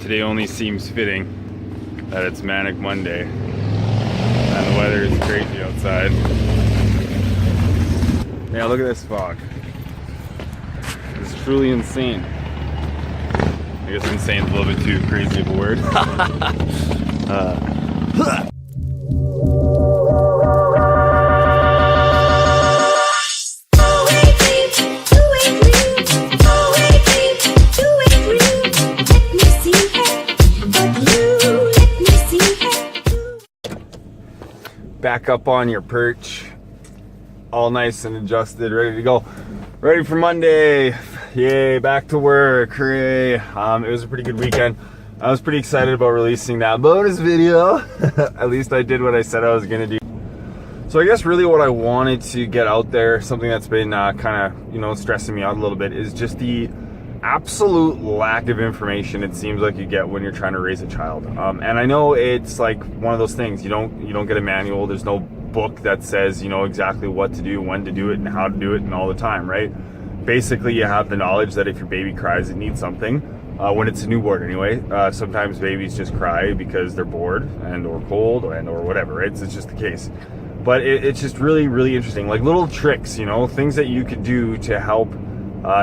Today only seems fitting that it's Manic Monday and the weather is crazy outside. Yeah, look at this fog. It's truly insane. I guess insane is a little bit too crazy of a word. Back up on your perch, all nice and adjusted, ready to go, ready for Monday. Yay, back to work, hooray. It was a pretty good weekend. I was pretty excited about releasing that bonus video. At least I did what I said I was gonna do. So I guess really what I wanted to get out there, something that's been kind of, stressing me out a little bit, is just the absolute lack of information it seems like you get when you're trying to raise a child. And I know it's like one of those things, you don't get a manual. There's no book that says exactly what to do, when to do it, and how to do it, and all the time, right? Basically you have the knowledge that if your baby cries, it needs something. When it's a newborn anyway, sometimes babies just cry because they're bored and or cold or whatever, right? It's just the case. But it's just really, really interesting, like little tricks, things that you could do to help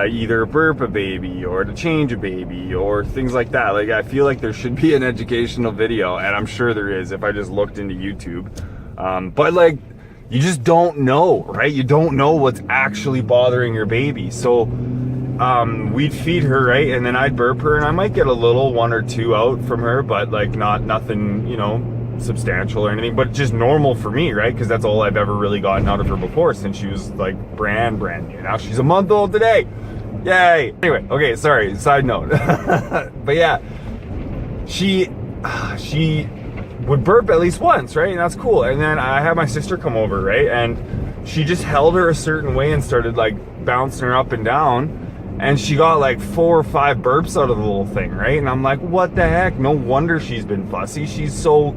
either burp a baby or to change a baby or things like that. Like, I feel like there should be an educational video, and I'm sure there is if I just looked into YouTube. But like, you just don't know, right? You don't know what's actually bothering your baby. So we'd feed her, right? And then I'd burp her, and I might get a little one or two out from her, but like nothing, substantial or anything, but just normal for me, right? Because that's all I've ever really gotten out of her before since she was like brand new. Now she's a month old today. Yay. Anyway, okay, sorry, side note. But yeah, she would burp at least once, right? And that's cool. And then I had my sister come over, right? And she just held her a certain way and started like bouncing her up and down. And she got like 4 or 5 burps out of the little thing, right? And I'm like, what the heck? No wonder she's been fussy. She's so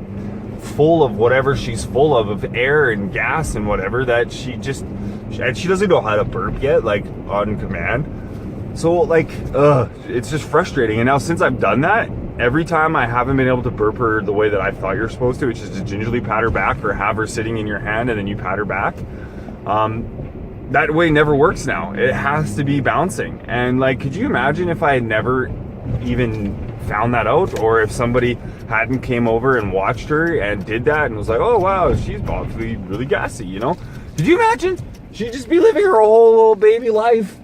full of whatever she's full of air and gas and whatever, that she doesn't know how to burp yet, like on command. So like, it's just frustrating. And now since I've done that, every time I haven't been able to burp her the way that I thought you're supposed to, which is to gingerly pat her back or have her sitting in your hand and then you pat her back, that way never works now. It has to be bouncing. And like, could you imagine if I had never even found that out, or if somebody hadn't came over and watched her and did that and was like, oh wow, she's obviously really gassy, Could you imagine? She'd just be living her whole little baby life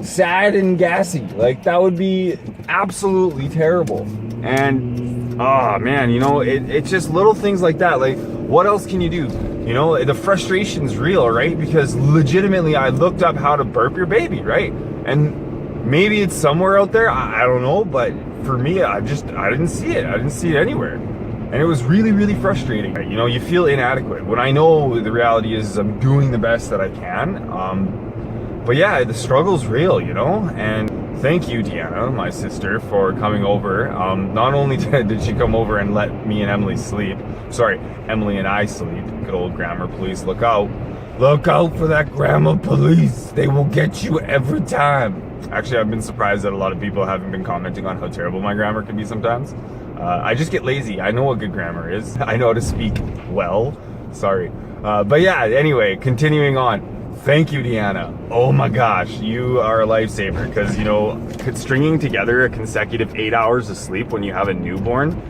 sad and gassy. Like, that would be absolutely terrible. And oh man, it's just little things like that. Like, what else can you do? The frustration's real, right? Because legitimately I looked up how to burp your baby, right? And maybe it's somewhere out there, I don't know, but for me, I didn't see it. I didn't see it anywhere. And it was really, really frustrating. You feel inadequate when I know the reality is I'm doing the best that I can. But yeah, the struggle's real, and thank you, Deanna, my sister, for coming over. Not only did she come over and let me and Emily sleep, Emily and I sleep. Good old grammar police, look out. Look out for that grammar police. They will get you every time. Actually, I've been surprised that a lot of people haven't been commenting on how terrible my grammar can be sometimes. I just get lazy. I know what good grammar is. I know how to speak well. Sorry. But yeah, anyway, continuing on. Thank you, Deanna. Oh my gosh, you are a lifesaver, because, stringing together a consecutive 8 hours of sleep when you have a newborn,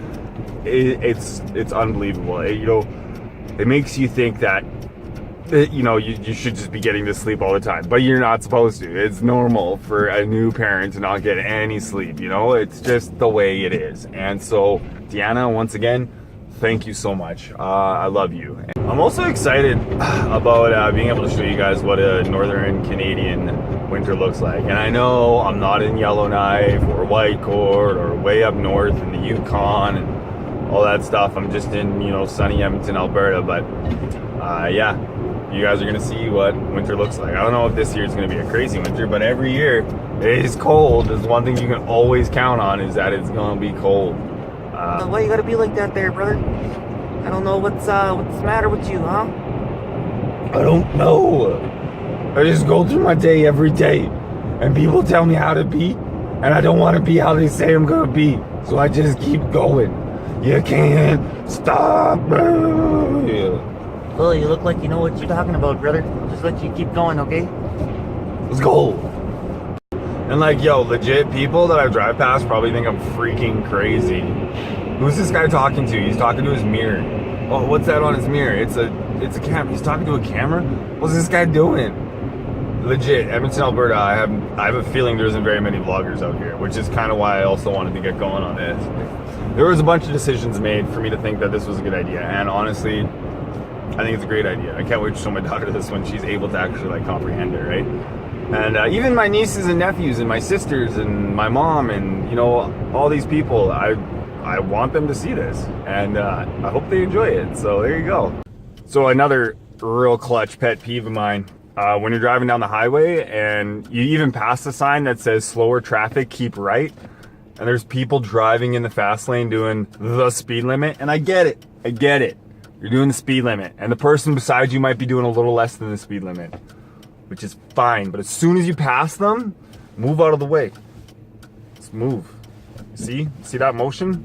it's unbelievable. It makes you think that you should just be getting to sleep all the time, but you're not supposed to. It's normal for a new parent to not get any sleep, it's just the way it is. And so, Deanna, once again, thank you so much. I love you. I'm also excited about being able to show you guys what a northern Canadian winter looks like. And I know I'm not in Yellowknife or Whitecourt or way up north in the Yukon and all that stuff. I'm just in, sunny Edmonton, Alberta, but yeah. You guys are going to see what winter looks like. I don't know if this year is going to be a crazy winter, but every year it is cold. There's one thing you can always count on, is that it's going to be cold. Why you got to be like that there, brother? I don't know what's the matter with you, huh? I don't know. I just go through my day every day, and people tell me how to be, and I don't want to be how they say I'm going to be. So I just keep going. You can't stop me. Well, you look like you know what you're talking about, brother. I'll just let you keep going, okay? Let's go. And like, yo, legit, people that I drive past probably think I'm freaking crazy. Who's this guy talking to? He's talking to his mirror. Oh, what's that on his mirror? It's a camera. He's talking to a camera? What's this guy doing? Legit, Edmonton, Alberta, I have a feeling there isn't very many vloggers out here, which is kind of why I also wanted to get going on this. There was a bunch of decisions made for me to think that this was a good idea, and honestly, I think it's a great idea. I can't wait to show my daughter this when she's able to actually like comprehend it, right? And even my nieces and nephews and my sisters and my mom and, you know, all these people, I want them to see this, and I hope they enjoy it. So there you go. So another real clutch pet peeve of mine, when you're driving down the highway and you even pass the sign that says slower traffic, keep right, and there's people driving in the fast lane doing the speed limit, and I get it. You're doing the speed limit, and the person beside you might be doing a little less than the speed limit, which is fine, but as soon as you pass them, move out of the way. Just move. See that motion?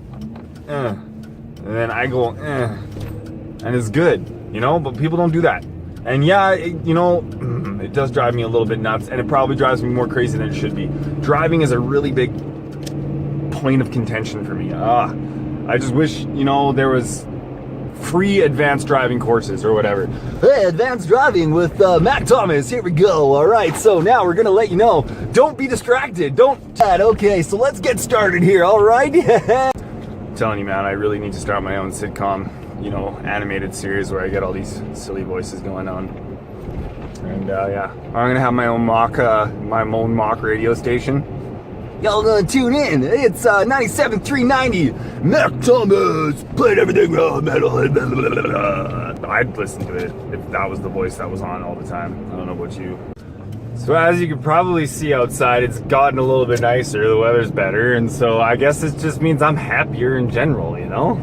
And then I go, and it's good, you know, but people don't do that. And yeah, you know, it does drive me a little bit nuts, and it probably drives me more crazy than it should be. Driving is a really big point of contention for me. I just wish, you know, there was free advanced driving courses or whatever. Hey, advanced driving with Mac Thomas, here we go. All right, so now we're gonna let you know, don't be distracted, okay, so let's get started here, all right? I'm telling you, man, I really need to start my own sitcom, you know, animated series where I get all these silly voices going on. And yeah, I'm gonna have my own mock radio station. Y'all gonna tune in. It's 97.390. Mac Thomas played everything raw metal. I'd listen to it if that was the voice that was on all the time. I don't know about you. So as you can probably see outside, it's gotten a little bit nicer. The weather's better, and so I guess it just means I'm happier in general, you know?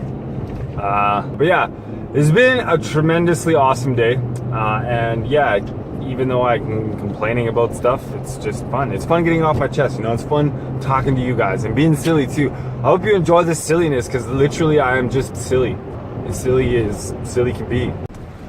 But yeah, it's been a tremendously awesome day. And yeah, even though I'm complaining about stuff, it's just fun. It's fun getting off my chest, you know? It's fun talking to you guys and being silly too. I hope you enjoy this silliness, because literally I am just silly. As silly as silly can be.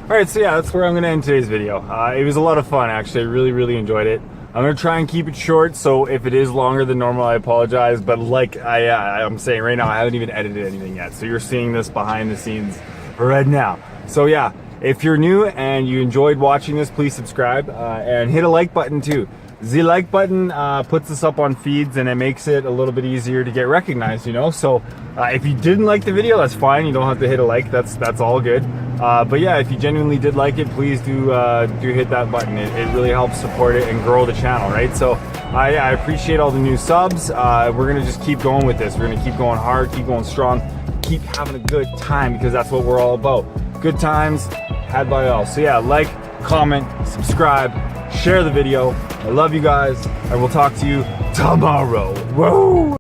Alright, so yeah, that's where I'm going to end today's video. It was a lot of fun, actually. I really enjoyed it. I'm going to try and keep it short, so if it is longer than normal, I apologize. But like I'm saying right now, I haven't even edited anything yet. So you're seeing this behind the scenes right now. So yeah, if you're new and you enjoyed watching this, please subscribe and hit a like button too. The like button puts us up on feeds, and it makes it a little bit easier to get recognized, you know? So if you didn't like the video, that's fine. You don't have to hit a like. That's all good. But yeah, if you genuinely did like it, please do hit that button. It really helps support it and grow the channel, right? So I appreciate all the new subs. We're gonna just keep going with this. We're gonna keep going hard, keep going strong, keep having a good time, because that's what we're all about. Good times had by all. So yeah, like, comment, subscribe, share the video. I love you guys, and we'll talk to you tomorrow. Whoa!